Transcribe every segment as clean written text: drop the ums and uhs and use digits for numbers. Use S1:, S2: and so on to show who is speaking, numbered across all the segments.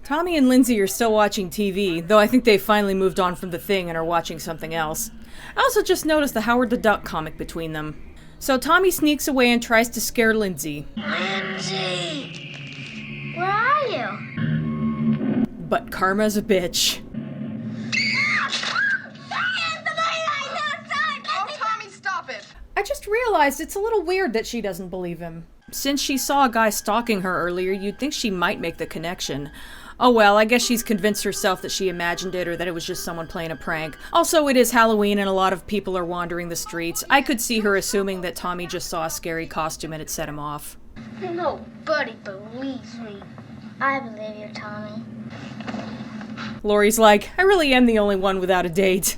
S1: Tommy and Lindsay are still watching TV, though I think they've finally moved on from The Thing and are watching something else. I also just noticed the Howard the Duck comic between them. So Tommy sneaks away and tries to scare Lindsay.
S2: Lindsay! Where are you?
S1: But Karma's a bitch.
S3: Oh, Tommy, stop it!
S1: I just realized it's a little weird that she doesn't believe him. Since she saw a guy stalking her earlier, you'd think she might make the connection. Oh well, I guess she's convinced herself that she imagined it or that it was just someone playing a prank. Also, it is Halloween and a lot of people are wandering the streets. I could see her assuming that Tommy just saw a scary costume and it set him off.
S2: Nobody believes me. I believe you, Tommy.
S1: Lori's like, I really am the only one without a date.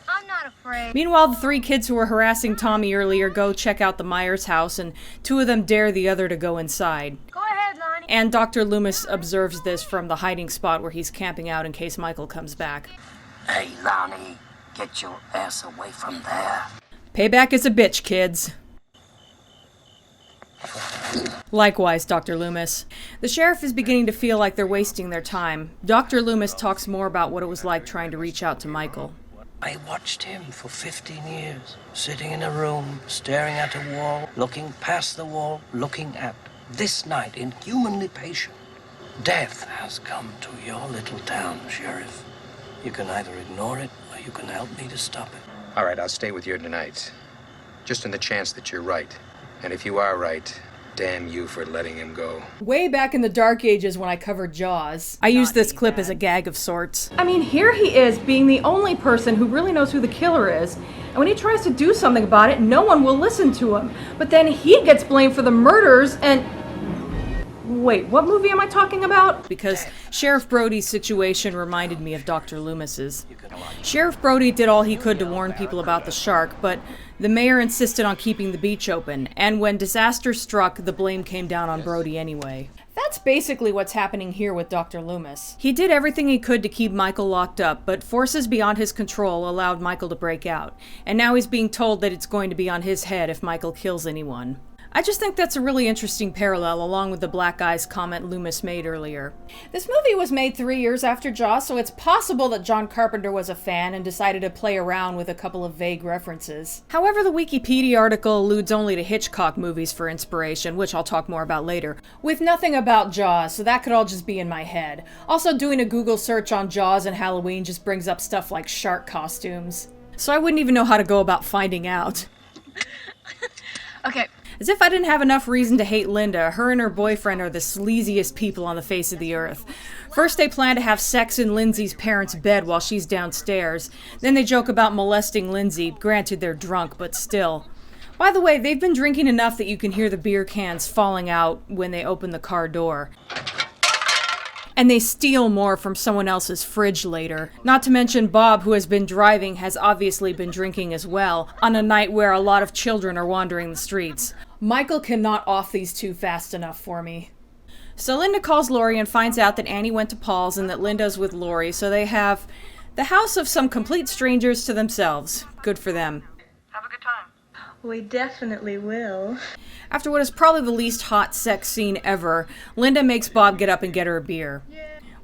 S2: I'm not afraid.
S1: Meanwhile, the three kids who were harassing Tommy earlier go check out the Myers house, and two of them dare the other to go inside.
S2: Go ahead, Lonnie.
S1: And Dr. Loomis observes this from the hiding spot where he's camping out in case Michael comes back.
S4: Hey, Lonnie, get your ass away from there.
S1: Payback is a bitch, kids. Likewise, Dr. Loomis. The sheriff is beginning to feel like they're wasting their time. Dr. Loomis talks more about what it was like trying to reach out to Michael.
S4: I watched him for 15 years, sitting in a room, staring at a wall, looking past the wall, looking at this night, inhumanly patient. Death has come to your little town, Sheriff. You can either ignore it, or you can help me to stop it.
S5: All right, I'll stay with you tonight. Just in the chance that you're right. And if you are right, damn you for letting him go.
S1: Way back in the dark ages when I covered Jaws, I used this clip as a gag of sorts.
S6: I mean, here he is being the only person who really knows who the killer is. And when he tries to do something about it, no one will listen to him. But then he gets blamed for the murders and... Wait, what movie am I talking about?
S1: Because Sheriff Brody's situation reminded me of Dr. Loomis's. Sheriff Brody did all he could to warn people about the shark, but the mayor insisted on keeping the beach open, and when disaster struck, the blame came down on Brody anyway. That's basically what's happening here with Dr. Loomis. He did everything he could to keep Michael locked up, but forces beyond his control allowed Michael to break out, and now he's being told that it's going to be on his head if Michael kills anyone. I just think that's a really interesting parallel, along with the black eyes comment Loomis made earlier. This movie was made 3 years after Jaws, so it's possible that John Carpenter was a fan and decided to play around with a couple of vague references. However, the Wikipedia article alludes only to Hitchcock movies for inspiration, which I'll talk more about later, with nothing about Jaws, so that could all just be in my head. Also, doing a Google search on Jaws and Halloween just brings up stuff like shark costumes. So I wouldn't even know how to go about finding out.
S3: Okay.
S1: As if I didn't have enough reason to hate Linda, her and her boyfriend are the sleaziest people on the face of the earth. First they plan to have sex in Lindsay's parents' bed while she's downstairs. Then they joke about molesting Lindsay, granted they're drunk, but still. By the way, they've been drinking enough that you can hear the beer cans falling out when they open the car door. And they steal more from someone else's fridge later. Not to mention Bob, who has been driving, has obviously been drinking as well, on a night where a lot of children are wandering the streets. Michael cannot off these two fast enough for me. So Linda calls Lori and finds out that Annie went to Paul's and that Linda's with Lori, so they have the house of some complete strangers to themselves. Good for them.
S3: Have a good time.
S6: We definitely will.
S1: After what is probably the least hot sex scene ever, Linda makes Bob get up and get her a beer,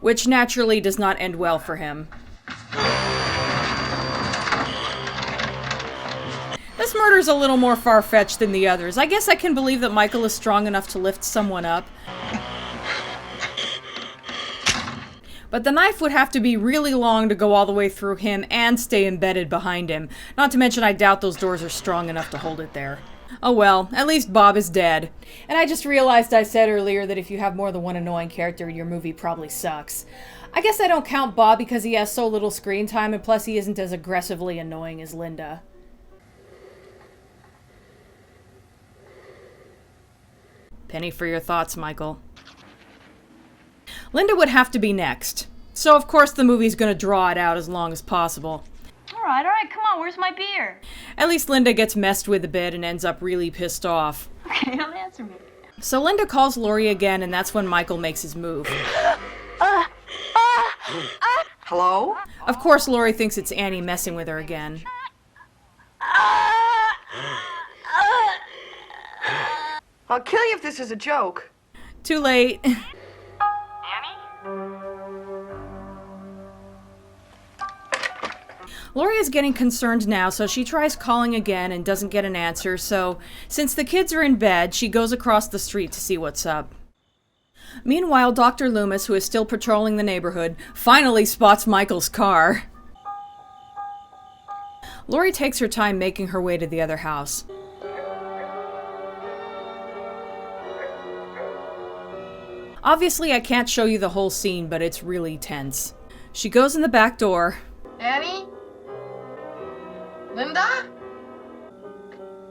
S1: which naturally does not end well for him. This murder's a little more far-fetched than the others. I guess I can believe that Michael is strong enough to lift someone up. But the knife would have to be really long to go all the way through him and stay embedded behind him. Not to mention I doubt those doors are strong enough to hold it there. Oh well, at least Bob is dead. And I just realized I said earlier that if you have more than one annoying character, your movie probably sucks. I guess I don't count Bob because he has so little screen time, and plus he isn't as aggressively annoying as Linda. Penny for your thoughts, Michael. Linda would have to be next. So of course the movie's gonna draw it out as long as possible.
S6: All right, come on, where's my beer?
S1: At least Linda gets messed with a bit and ends up really pissed off.
S6: Okay, don't answer me.
S1: So Linda calls Lori again, and that's when Michael makes his move.
S3: Hello?
S1: Of course, Lori thinks it's Annie messing with her again.
S3: I'll kill you if this is a joke.
S1: Too late. Lori is getting concerned now, so she tries calling again and doesn't get an answer, so since the kids are in bed, she goes across the street to see what's up. Meanwhile, Dr. Loomis, who is still patrolling the neighborhood, finally spots Michael's car. Lori takes her time making her way to the other house. Obviously, I can't show you the whole scene, but it's really tense. She goes in the back door.
S3: Annie? Linda?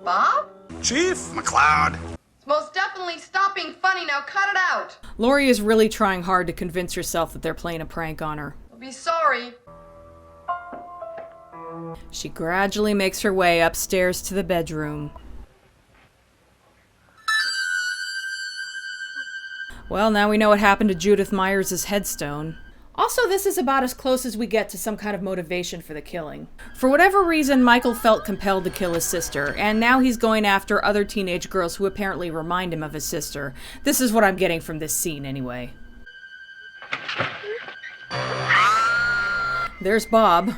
S3: Bob?
S7: Chief McCloud.
S3: It's most definitely stop being funny, now cut it out.
S1: Lori is really trying hard to convince herself that they're playing a prank on her.
S3: I'll be sorry.
S1: She gradually makes her way upstairs to the bedroom. Well, now we know what happened to Judith Myers' headstone. Also, this is about as close as we get to some kind of motivation for the killing. For whatever reason, Michael felt compelled to kill his sister, and now he's going after other teenage girls who apparently remind him of his sister. This is what I'm getting from this scene, anyway. There's Bob.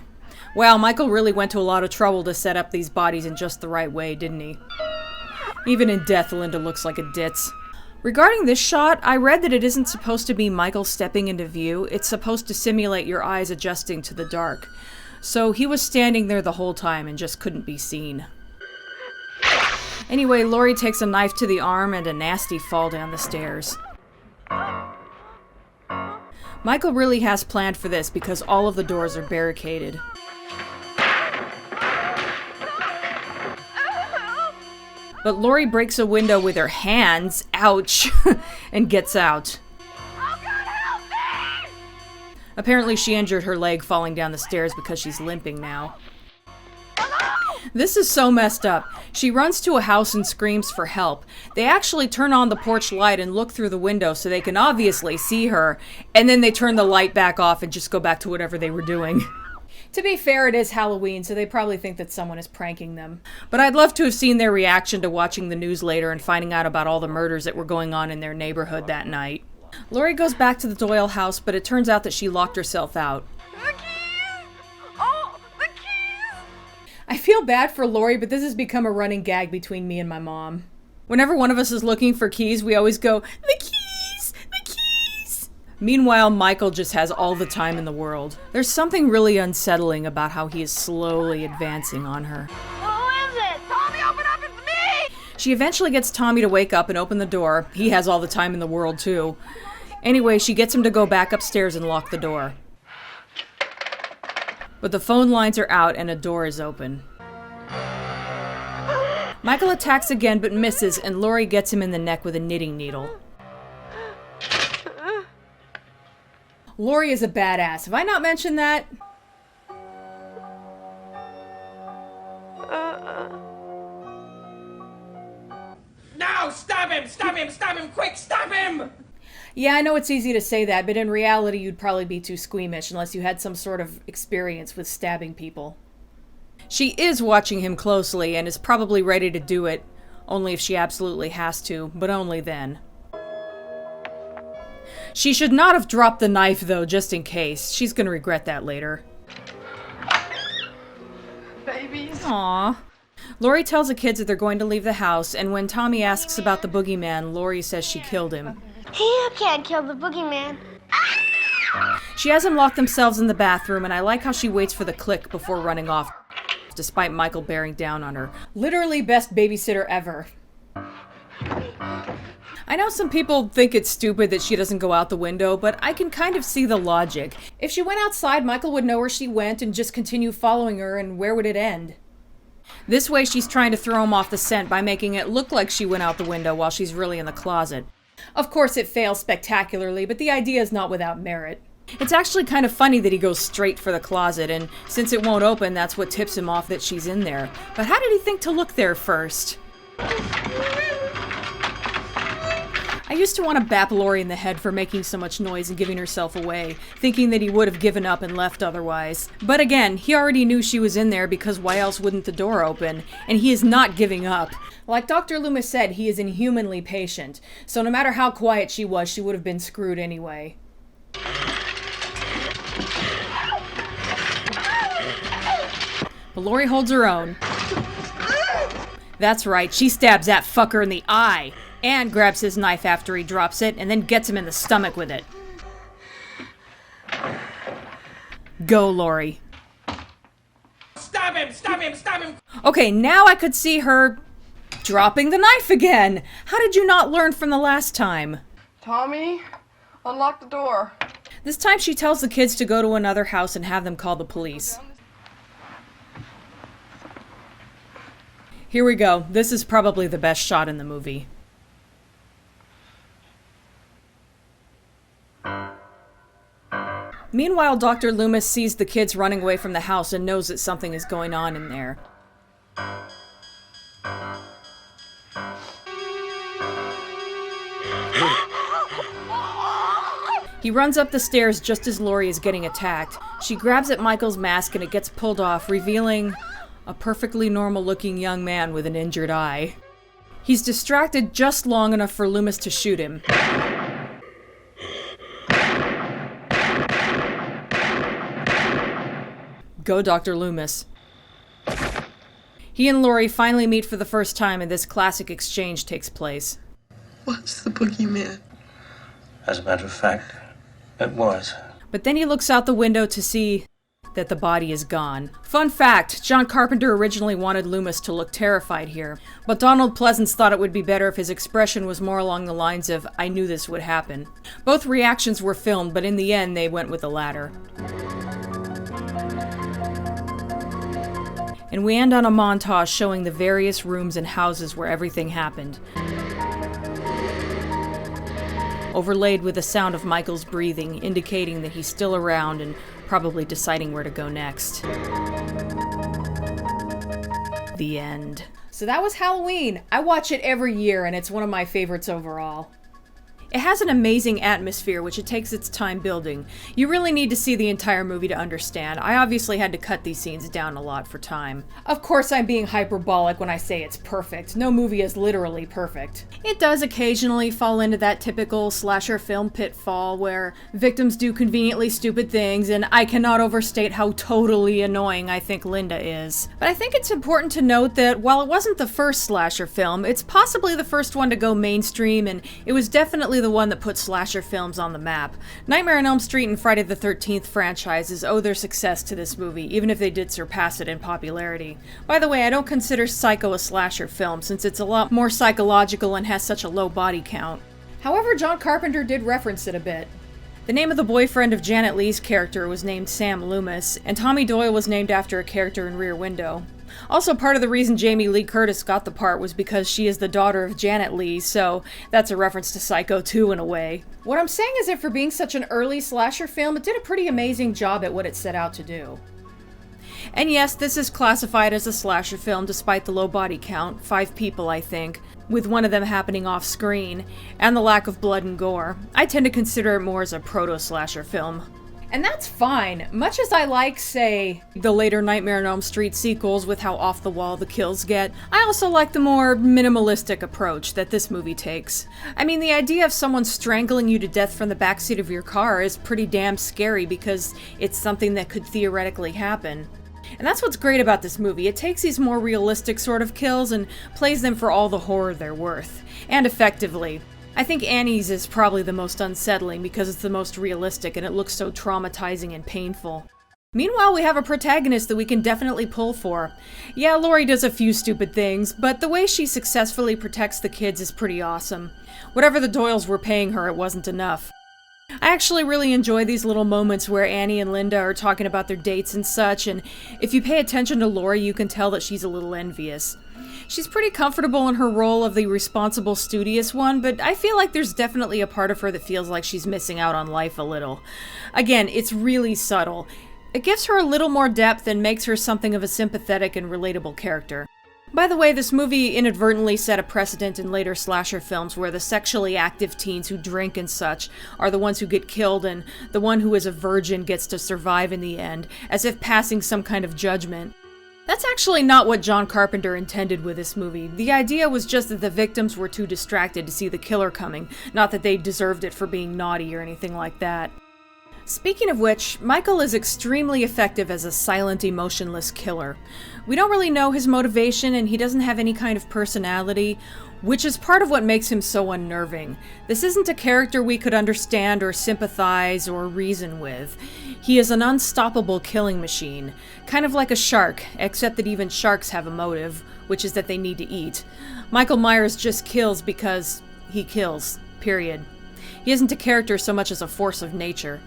S1: Wow, Michael really went to a lot of trouble to set up these bodies in just the right way, didn't he? Even in death, Linda looks like a ditz. Regarding this shot, I read that it isn't supposed to be Michael stepping into view. It's supposed to simulate your eyes adjusting to the dark. So he was standing there the whole time and just couldn't be seen. Anyway, Lori takes a knife to the arm and a nasty fall down the stairs. Michael really has planned for this because all of the doors are barricaded. But Lori breaks a window with her hands, ouch, and gets out.
S3: Oh God, help me!
S1: Apparently she injured her leg falling down the stairs because she's limping now. This is so messed up. She runs to a house and screams for help. They actually turn on the porch light and look through the window so they can obviously see her, and then they turn the light back off and just go back to whatever they were doing. To be fair, it is Halloween, so they probably think that someone is pranking them. But I'd love to have seen their reaction to watching the news later and finding out about all the murders that were going on in their neighborhood that night. Lori goes back to the Doyle house, but it turns out that she locked herself out.
S3: The keys! Oh, the keys!
S1: I feel bad for Lori, but this has become a running gag between me and my mom. Whenever one of us is looking for keys, we always go, "The keys! The keys!" Meanwhile, Michael just has all the time in the world. There's something really unsettling about how he is slowly advancing on her.
S2: Who is it?
S3: Tommy, open up, it's me!
S1: She eventually gets Tommy to wake up and open the door. He has all the time in the world, too. Anyway, she gets him to go back upstairs and lock the door. But the phone lines are out and a door is open. Michael attacks again but misses, and Lori gets him in the neck with a knitting needle. Lori is a badass. Have I not mentioned that?
S8: No! Stop him! Stop him! Stop him! Quick! Stop him!
S1: Yeah, I know it's easy to say that, but in reality you'd probably be too squeamish unless you had some sort of experience with stabbing people. She is watching him closely and is probably ready to do it, only if she absolutely has to, but only then. She should not have dropped the knife, though, just in case. She's gonna regret that later.
S3: Babies.
S1: Aww. Lori tells the kids that they're going to leave the house, and when Tommy asks about the boogeyman, Lori says she killed him.
S2: You can't kill the boogeyman.
S1: She has them lock themselves in the bathroom, and I like how she waits for the click before running off, despite Michael bearing down on her. Literally best babysitter ever. I know some people think it's stupid that she doesn't go out the window, but I can kind of see the logic. If she went outside, Michael would know where she went and just continue following her, and where would it end? This way she's trying to throw him off the scent by making it look like she went out the window while she's really in the closet. Of course it fails spectacularly, but the idea is not without merit. It's actually kind of funny that he goes straight for the closet, and since it won't open, that's what tips him off that she's in there. But how did he think to look there first? I I used to want to bap Laurie in the head for making so much noise and giving herself away, thinking that he would have given up and left otherwise. But again, he already knew she was in there because why else wouldn't the door open? And he is not giving up. Like Dr. Loomis said, he is inhumanly patient, so no matter how quiet she was, she would have been screwed anyway. But Laurie holds her own. That's right, she stabs that fucker in the eye, and grabs his knife after he drops it, and then gets him in the stomach with it. Go, Laurie.
S8: Stab him! Stab him! Stab him!
S1: Okay, now I could see her dropping the knife again. How did you not learn from the last time?
S3: Tommy, unlock the door.
S1: This time she tells the kids to go to another house and have them call the police. Here we go. This is probably the best shot in the movie. Meanwhile, Dr. Loomis sees the kids running away from the house and knows that something is going on in there. He runs up the stairs just as Laurie is getting attacked. She grabs at Michael's mask and it gets pulled off, revealing a perfectly normal-looking young man with an injured eye. He's distracted just long enough for Loomis to shoot him. Go, Dr. Loomis. He and Laurie finally meet for the first time and this classic exchange takes place.
S9: Was the Boogey Man?
S4: As a matter of fact, it was.
S1: But then he looks out the window to see that the body is gone. Fun fact, John Carpenter originally wanted Loomis to look terrified here, but Donald Pleasance thought it would be better if his expression was more along the lines of, "I knew this would happen." Both reactions were filmed, but in the end they went with the latter. And we end on a montage showing the various rooms and houses where everything happened, overlaid with the sound of Michael's breathing, indicating that he's still around and probably deciding where to go next. The end. So that was Halloween. I watch it every year and it's one of my favorites overall. It has an amazing atmosphere, which it takes its time building. You really need to see the entire movie to understand. I obviously had to cut these scenes down a lot for time. Of course, I'm being hyperbolic when I say it's perfect. No movie is literally perfect. It does occasionally fall into that typical slasher film pitfall where victims do conveniently stupid things, and I cannot overstate how totally annoying I think Linda is. But I think it's important to note that while it wasn't the first slasher film, it's possibly the first one to go mainstream, and it was definitely the one that put slasher films on the map. Nightmare on Elm Street and Friday the 13th franchises owe their success to this movie, even if they did surpass it in popularity. By the way, I don't consider Psycho a slasher film, since it's a lot more psychological and has such a low body count. However, John Carpenter did reference it a bit. The name of the boyfriend of Janet Leigh's character was named Sam Loomis, and Tommy Doyle was named after a character in Rear Window. Also, part of the reason Jamie Lee Curtis got the part was because she is the daughter of Janet Leigh, so that's a reference to Psycho 2 in a way. What I'm saying is that for being such an early slasher film, it did a pretty amazing job at what it set out to do. And yes, this is classified as a slasher film despite the low body count, 5 people I think, with one of them happening off screen, and the lack of blood and gore. I tend to consider it more as a proto-slasher film. And that's fine. Much as I like, say, the later Nightmare on Elm Street sequels with how off the wall the kills get, I also like the more minimalistic approach that this movie takes. I mean, the idea of someone strangling you to death from the backseat of your car is pretty damn scary because it's something that could theoretically happen. And that's what's great about this movie. It takes these more realistic sort of kills and plays them for all the horror they're worth. And effectively. I think Annie's is probably the most unsettling because it's the most realistic and it looks so traumatizing and painful. Meanwhile, we have a protagonist that we can definitely pull for. Yeah, Laurie does a few stupid things, but the way she successfully protects the kids is pretty awesome. Whatever the Doyles were paying her, it wasn't enough. I actually really enjoy these little moments where Annie and Linda are talking about their dates and such, and if you pay attention to Laurie, you can tell that she's a little envious. She's pretty comfortable in her role of the responsible, studious one, but I feel like there's definitely a part of her that feels like she's missing out on life a little. Again, it's really subtle. It gives her a little more depth and makes her something of a sympathetic and relatable character. By the way, this movie inadvertently set a precedent in later slasher films where the sexually active teens who drink and such are the ones who get killed, and the one who is a virgin gets to survive in the end, as if passing some kind of judgment. That's actually not what John Carpenter intended with this movie. The idea was just that the victims were too distracted to see the killer coming, not that they deserved it for being naughty or anything like that. Speaking of which, Michael is extremely effective as a silent, emotionless killer. We don't really know his motivation, and he doesn't have any kind of personality, which is part of what makes him so unnerving. This isn't a character we could understand or sympathize or reason with. He is an unstoppable killing machine, kind of like a shark, except that even sharks have a motive, which is that they need to eat. Michael Myers just kills because he kills, period. He isn't a character so much as a force of nature.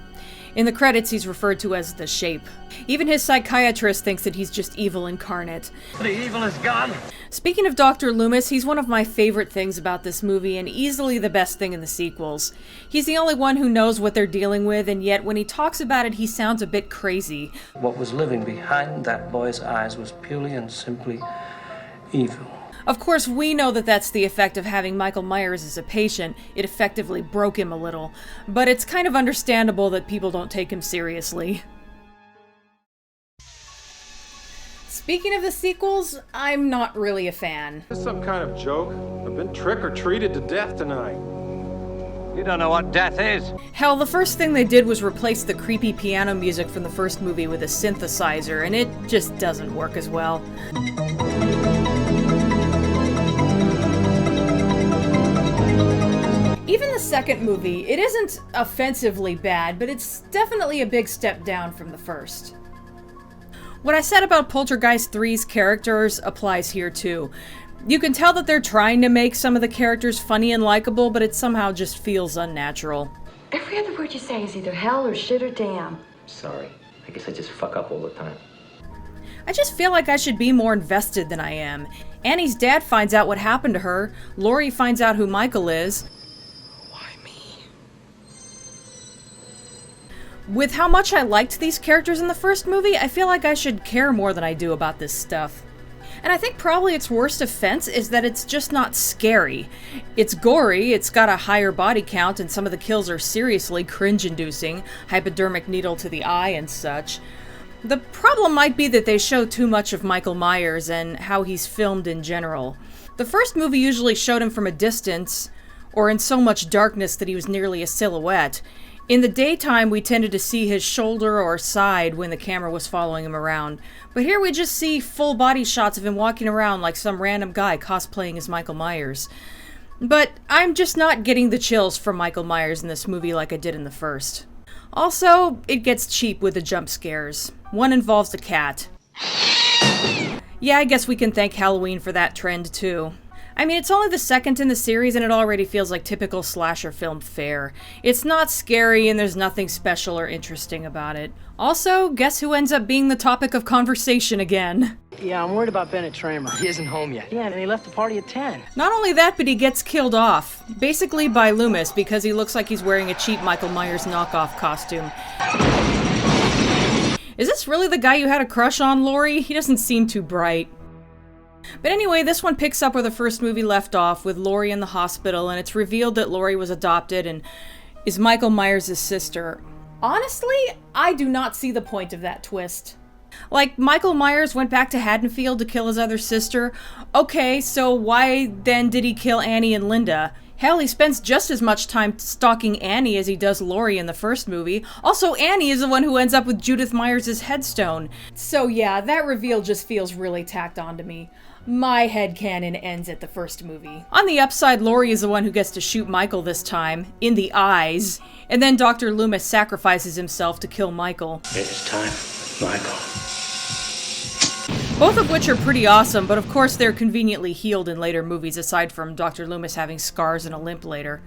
S1: In the credits, he's referred to as the Shape. Even his psychiatrist thinks that he's just evil incarnate.
S4: The evil is gone.
S1: Speaking of Dr. Loomis, he's one of my favorite things about this movie, and easily the best thing in the sequels. He's the only one who knows what they're dealing with, and yet when he talks about it, he sounds a bit crazy.
S4: What was living behind that boy's eyes was purely and simply evil.
S1: Of course, we know that that's the effect of having Michael Myers as a patient. It effectively broke him a little. But it's kind of understandable that people don't take him seriously. Speaking of the sequels, I'm not really a fan.
S10: This is some kind of joke. I've been trick-or-treated to death tonight.
S4: You don't know what death is.
S1: Hell, the first thing they did was replace the creepy piano music from the first movie with a synthesizer, and it just doesn't work as well. Even the second movie, it isn't offensively bad, but it's definitely a big step down from the first. What I said about Poltergeist 3's characters applies here too. You can tell that they're trying to make some of the characters funny and likable, but it somehow just feels unnatural.
S11: Every other word you say is either hell or shit or damn.
S12: Sorry. I guess I just fuck up all the time.
S1: I just feel like I should be more invested than I am. Annie's dad finds out what happened to her, Laurie finds out who Michael is. With how much I liked these characters in the first movie, I feel like I should care more than I do about this stuff. And I think probably its worst offense is that it's just not scary. It's gory, it's got a higher body count, and some of the kills are seriously cringe-inducing, hypodermic needle to the eye and such. The problem might be that they show too much of Michael Myers and how he's filmed in general. The first movie usually showed him from a distance, or in so much darkness that he was nearly a silhouette. In the daytime, we tended to see his shoulder or side when the camera was following him around. But here we just see full body shots of him walking around like some random guy cosplaying as Michael Myers. But I'm just not getting the chills from Michael Myers in this movie like I did in the first. Also, it gets cheap with the jump scares. One involves a cat. Yeah, I guess we can thank Halloween for that trend too. I mean, it's only the second in the series and it already feels like typical slasher film fare. It's not scary and there's nothing special or interesting about it. Also, guess who ends up being the topic of conversation again?
S13: Yeah, I'm worried about Bennett Tramer.
S12: He isn't home yet.
S13: Yeah, and he left the party at 10.
S1: Not only that, but he gets killed off. Basically by Loomis, because he looks like he's wearing a cheap Michael Myers knockoff costume. Is this really the guy you had a crush on, Laurie? He doesn't seem too bright. But anyway, this one picks up where the first movie left off, with Laurie in the hospital, and it's revealed that Laurie was adopted and is Michael Myers' sister. Honestly, I do not see the point of that twist. Like, Michael Myers went back to Haddonfield to kill his other sister. Okay, so why then did he kill Annie and Linda? Hell, he spends just as much time stalking Annie as he does Laurie in the first movie. Also, Annie is the one who ends up with Judith Myers' headstone. So yeah, that reveal just feels really tacked on to me. My headcanon ends at the first movie. On the upside, Laurie is the one who gets to shoot Michael this time, in the eyes, and then Dr. Loomis sacrifices himself to kill Michael.
S4: It's time, Michael.
S1: Both of which are pretty awesome, but of course they're conveniently healed in later movies, aside from Dr. Loomis having scars and a limp later.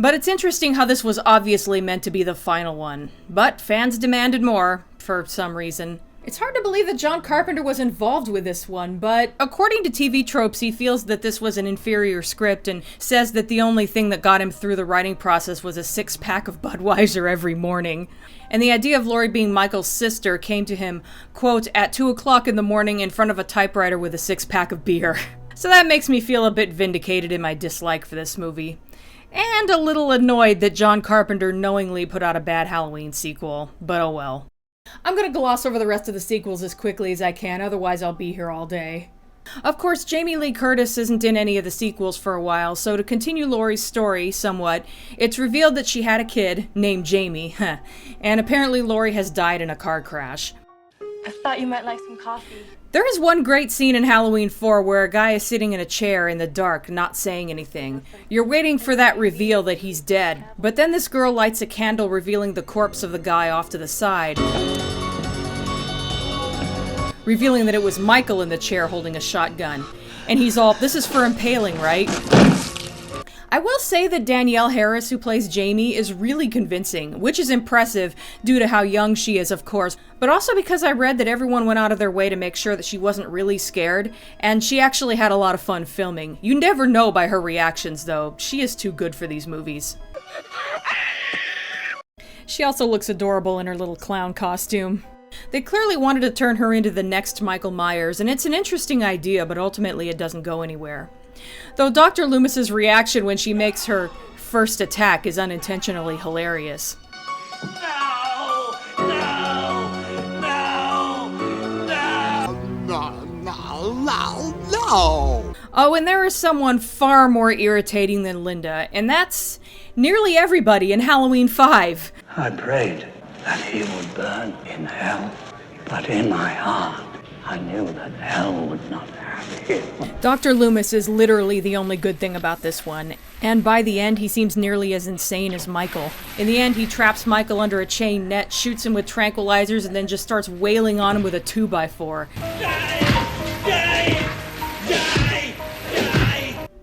S1: But it's interesting how this was obviously meant to be the final one. But fans demanded more, for some reason. It's hard to believe that John Carpenter was involved with this one, but according to TV Tropes, he feels that this was an inferior script and says that the only thing that got him through the writing process was a 6-pack of Budweiser every morning. And the idea of Laurie being Michael's sister came to him, quote, at 2 o'clock in the morning in front of a typewriter with a 6-pack of beer. So that makes me feel a bit vindicated in my dislike for this movie. And a little annoyed that John Carpenter knowingly put out a bad Halloween sequel, but oh well. I'm gonna gloss over the rest of the sequels as quickly as I can, otherwise I'll be here all day. Of course, Jamie Lee Curtis isn't in any of the sequels for a while, so to continue Laurie's story somewhat, it's revealed that she had a kid named Jamie, and apparently Laurie has died in a car crash.
S11: I thought you might like some coffee.
S1: There is one great scene in Halloween 4 where a guy is sitting in a chair in the dark, not saying anything. You're waiting for that reveal that he's dead, but then this girl lights a candle revealing the corpse of the guy off to the side, revealing that it was Michael in the chair holding a shotgun. And he's all, "This is for impaling, right?" I will say that Danielle Harris, who plays Jamie, is really convincing, which is impressive due to how young she is, of course, but also because I read that everyone went out of their way to make sure that she wasn't really scared, and she actually had a lot of fun filming. You never know by her reactions, though. She is too good for these movies. She also looks adorable in her little clown costume. They clearly wanted to turn her into the next Michael Myers, and it's an interesting idea, but ultimately it doesn't go anywhere. Though Dr. Loomis's reaction when she makes her first attack is unintentionally hilarious.
S7: No!
S1: Oh, and there is someone far more irritating than Linda, and that's nearly everybody in Halloween 5.
S14: I prayed that he would burn in hell, but in my heart, I knew that hell would not have him.
S1: Dr. Loomis is literally the only good thing about this one, and by the end he seems nearly as insane as Michael. In the end he traps Michael under a chain net, shoots him with tranquilizers, and then just starts wailing on him with a 2x4.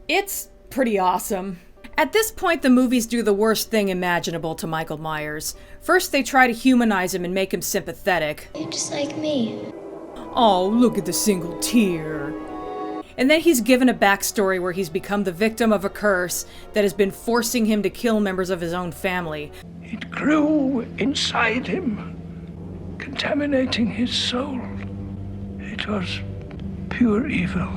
S1: It's pretty awesome. At this point, the movies do the worst thing imaginable to Michael Myers. First, they try to humanize him and make him sympathetic.
S2: You're just like me.
S1: Oh, look at the single tear. And then he's given a backstory where he's become the victim of a curse that has been forcing him to kill members of his own family.
S14: It grew inside him, contaminating his soul. It was pure evil.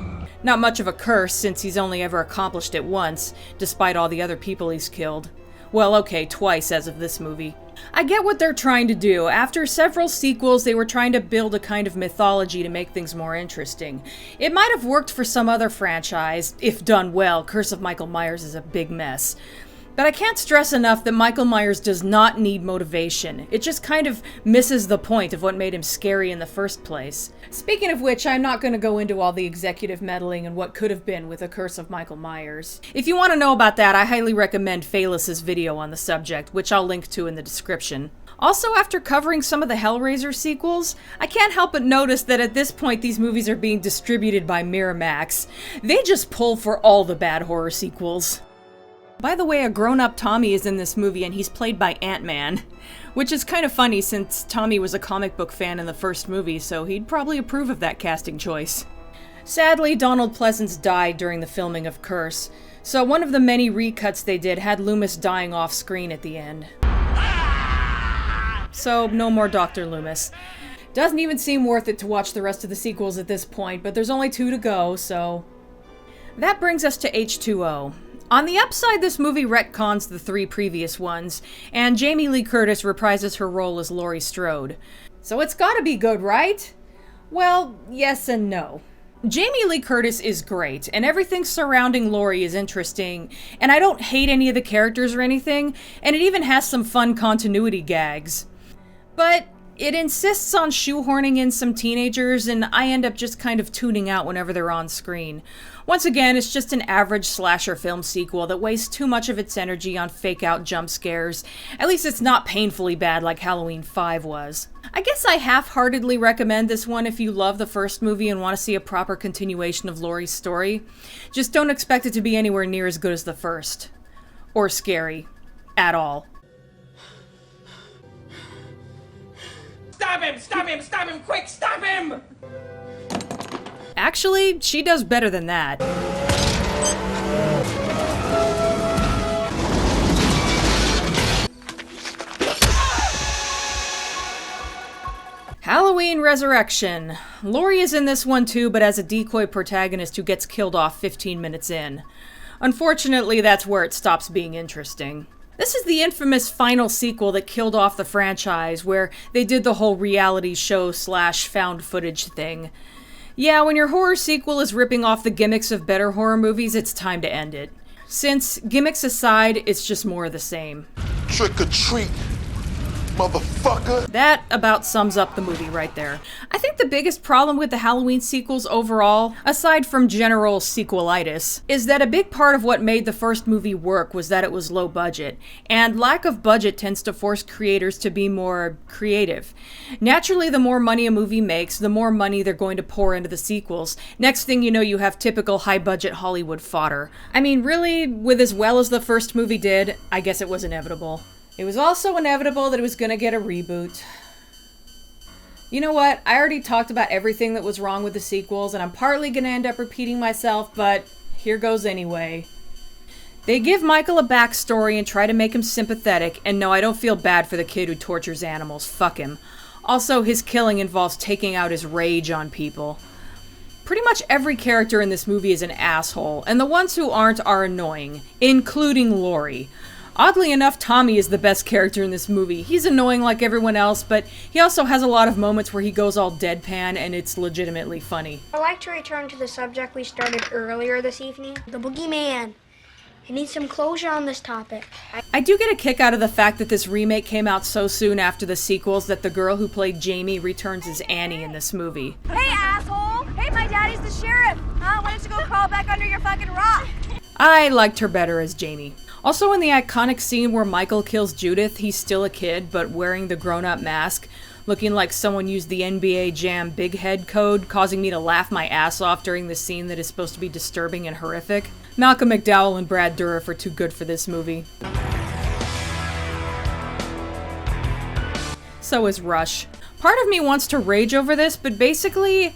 S1: Not much of a curse, since he's only ever accomplished it once, despite all the other people he's killed. Well, okay, twice as of this movie. I get what they're trying to do. After several sequels, they were trying to build a kind of mythology to make things more interesting. It might have worked for some other franchise. If done well, Curse of Michael Myers is a big mess. But I can't stress enough that Michael Myers does not need motivation. It just kind of misses the point of what made him scary in the first place. Speaking of which, I'm not going to go into all the executive meddling and what could have been with The Curse of Michael Myers. If you want to know about that, I highly recommend Phalis' video on the subject, which I'll link to in the description. Also, after covering some of the Hellraiser sequels, I can't help but notice that at this point these movies are being distributed by Miramax. They just pull for all the bad horror sequels. By the way, a grown-up Tommy is in this movie, and he's played by Ant-Man. Which is kind of funny since Tommy was a comic book fan in the first movie, so he'd probably approve of that casting choice. Sadly, Donald Pleasance died during the filming of Curse, so one of the many recuts they did had Loomis dying off screen at the end. So, no more Dr. Loomis. Doesn't even seem worth it to watch the rest of the sequels at this point, but there's only 2 to go, so... That brings us to H2O. On the upside, this movie retcons the 3 previous ones, and Jamie Lee Curtis reprises her role as Laurie Strode. So it's gotta be good, right? Well, yes and no. Jamie Lee Curtis is great, and everything surrounding Laurie is interesting, and I don't hate any of the characters or anything, and it even has some fun continuity gags. But it insists on shoehorning in some teenagers, and I end up just kind of tuning out whenever they're on screen. Once again, it's just an average slasher film sequel that wastes too much of its energy on fake-out jump scares. At least it's not painfully bad like Halloween 5 was. I guess I half-heartedly recommend this one if you love the first movie and want to see a proper continuation of Laurie's story. Just don't expect it to be anywhere near as good as the first. Or scary. At all.
S8: Stop him! Stop him! Stop him! Quick, stop him!
S1: Actually, she does better than that. Halloween Resurrection. Laurie is in this one too, but as a decoy protagonist who gets killed off 15 minutes in. Unfortunately, that's where it stops being interesting. This is the infamous final sequel that killed off the franchise, where they did the whole reality show / found footage thing. Yeah, when your horror sequel is ripping off the gimmicks of better horror movies, it's time to end it. Since, gimmicks aside, it's just more of the same.
S7: Trick or treat, motherfucker.
S1: That about sums up the movie right there. I think the biggest problem with the Halloween sequels overall, aside from general sequelitis, is that a big part of what made the first movie work was that it was low budget, and lack of budget tends to force creators to be more creative. Naturally, the more money a movie makes, the more money they're going to pour into the sequels. Next thing you know, you have typical high-budget Hollywood fodder. I mean, really, with as well as the first movie did, I guess it was inevitable. It was also inevitable that it was gonna get a reboot. You know what? I already talked about everything that was wrong with the sequels, and I'm partly gonna end up repeating myself, but here goes anyway. They give Michael a backstory and try to make him sympathetic, and no, I don't feel bad for the kid who tortures animals. Fuck him. Also, his killing involves taking out his rage on people. Pretty much every character in this movie is an asshole, and the ones who aren't are annoying, including Laurie. Oddly enough, Tommy is the best character in this movie. He's annoying like everyone else, but he also has a lot of moments where he goes all deadpan and it's legitimately funny.
S2: I'd like to return to the subject we started earlier this evening, the Boogey Man. I need some closure on this topic.
S1: I do get a kick out of the fact that this remake came out so soon after the sequels that the girl who played Jamie returns as Annie in this movie.
S3: Hey, asshole! Hey, my daddy's the sheriff! Huh? Why don't you go crawl back under your fucking rock?
S1: I liked her better as Jamie. Also, in the iconic scene where Michael kills Judith, he's still a kid, but wearing the grown-up mask, looking like someone used the NBA Jam Big Head code, causing me to laugh my ass off during the scene that is supposed to be disturbing and horrific. Malcolm McDowell and Brad Dourif are too good for this movie. So is Rush. Part of me wants to rage over this, but basically,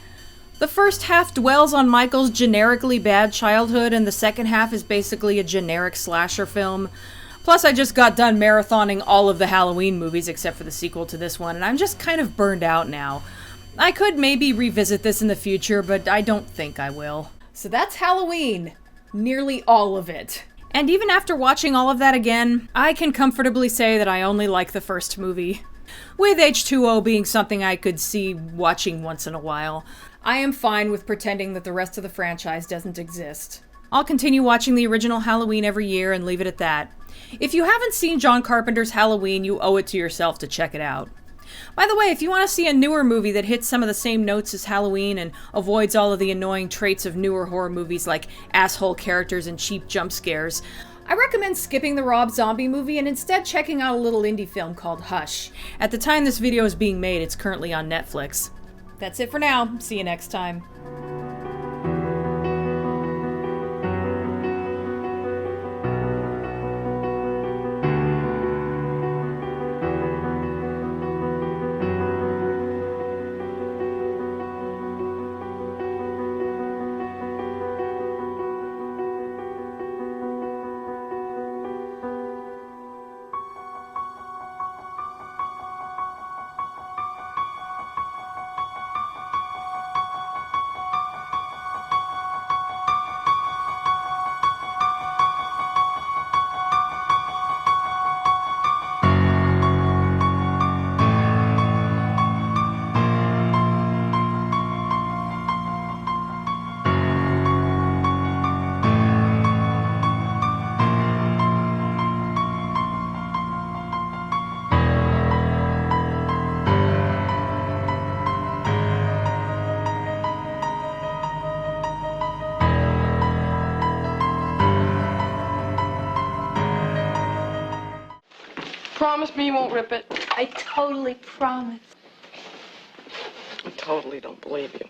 S1: the first half dwells on Michael's generically bad childhood, and the second half is basically a generic slasher film. Plus, I just got done marathoning all of the Halloween movies except for the sequel to this one, and I'm just kind of burned out now. I could maybe revisit this in the future, but I don't think I will. So that's Halloween. Nearly all of it. And even after watching all of that again, I can comfortably say that I only like the first movie. With H2O being something I could see watching once in a while. I am fine with pretending that the rest of the franchise doesn't exist. I'll continue watching the original Halloween every year and leave it at that. If you haven't seen John Carpenter's Halloween, you owe it to yourself to check it out. By the way, if you want to see a newer movie that hits some of the same notes as Halloween and avoids all of the annoying traits of newer horror movies like asshole characters and cheap jump scares, I recommend skipping the Rob Zombie movie and instead checking out a little indie film called Hush. At the time this video is being made, it's currently on Netflix. That's it for now. See you next time.
S9: Promise me you won't rip it.
S11: I totally promise.
S9: I totally don't believe you.